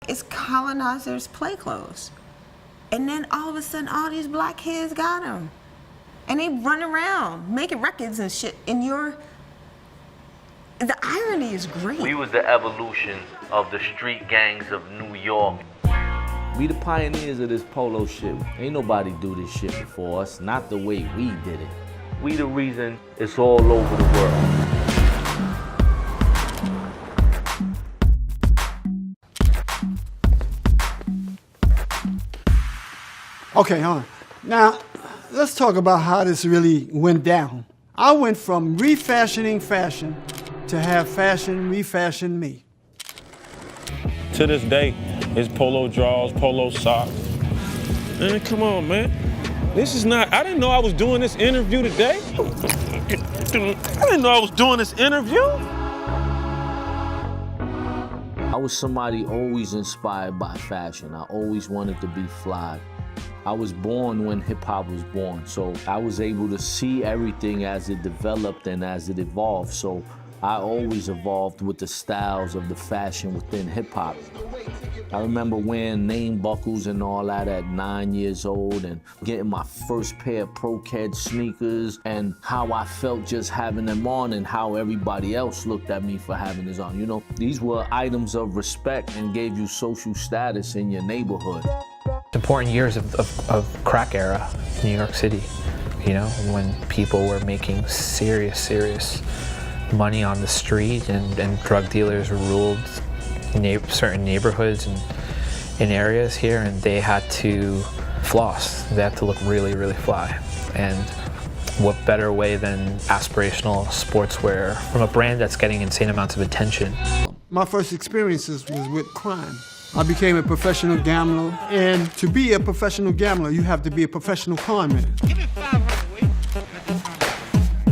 It's colonizers' play clothes. And then all of a sudden, all these black kids got them. And they run around making records and shit. And the irony is great. We was the evolution of the street gangs of New York. We the pioneers of this polo shit. Ain't nobody do this shit before us, not the way we did it. We the reason it's all over the world. Okay, now let's talk about how this really went down. I went from refashioning fashion to have fashion refashion me. To this day, it's polo drawers, polo socks. Man, come on, man. This is not, I didn't know I was doing this interview today. I didn't know I was doing this interview. I was somebody always inspired by fashion. I always wanted to be fly. I was born when hip-hop was born, so I was able to see everything as it developed and as it evolved. So I always evolved with the styles of the fashion within hip-hop. I remember wearing name buckles and all that at 9 years old and getting my first pair of Pro-Ked sneakers and how I felt just having them on and how everybody else looked at me for having this on. You know, these were items of respect and gave you social status in your neighborhood. Important years of crack era in New York City, you know, when people were making serious money on the street and drug dealers ruled certain neighborhoods and areas here, and they had to floss. They had to look really fly. And what better way than aspirational sportswear from a brand that's getting insane amounts of attention. My first experiences was with crime. I became a professional gambler, and to be a professional gambler, you have to be a professional con man.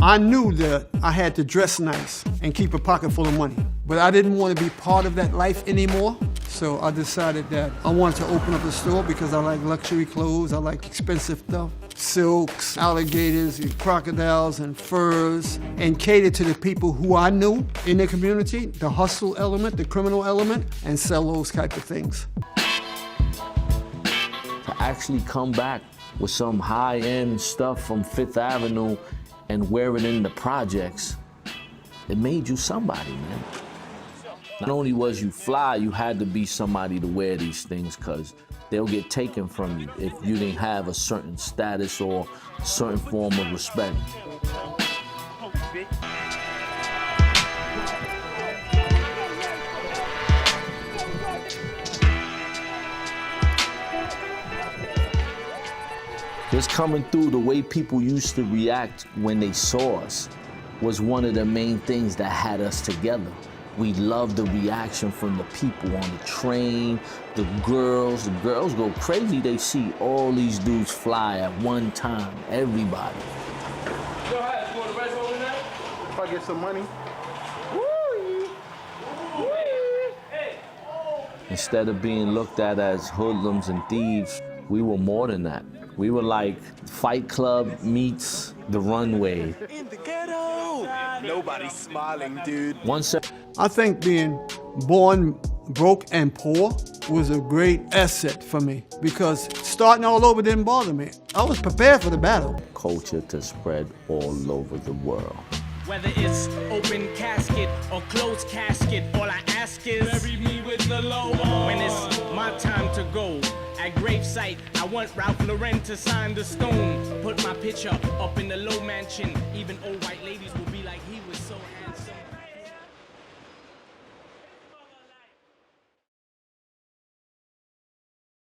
I knew that I had to dress nice and keep a pocket full of money, but I didn't want to be part of that life anymore, so I decided that I wanted to open up a store because I like luxury clothes, I like expensive stuff, silks, alligators, and crocodiles, and furs, and cater to the people who I knew in the community, the hustle element, the criminal element, and sell those type of things. To actually come back with some high-end stuff from Fifth Avenue and wear it in the projects, it made you somebody, man. Not only was you fly, you had to be somebody to wear these things because they'll get taken from you if you didn't have a certain status or a certain form of respect. Just coming through, the way people used to react when they saw us was one of the main things that had us together. We loved the reaction from the people on the train, the girls go crazy. They see all these dudes fly at one time, everybody. Go ahead, you want the rest over there? If I get some money. Instead of being looked at as hoodlums and thieves, we were more than that. We were like Fight Club meets the runway. In the ghetto! Nobody's smiling, dude. I think being born broke and poor was a great asset for me because starting all over didn't bother me. I was prepared for the battle. Culture to spread all over the world. Whether it's open casket or closed casket, all I ask is bury me with the low. When it's my time to go, at gravesite, I want Ralph Lauren to sign the stone. Put my picture up in the low mansion. Even old white ladies will be like, he was so handsome.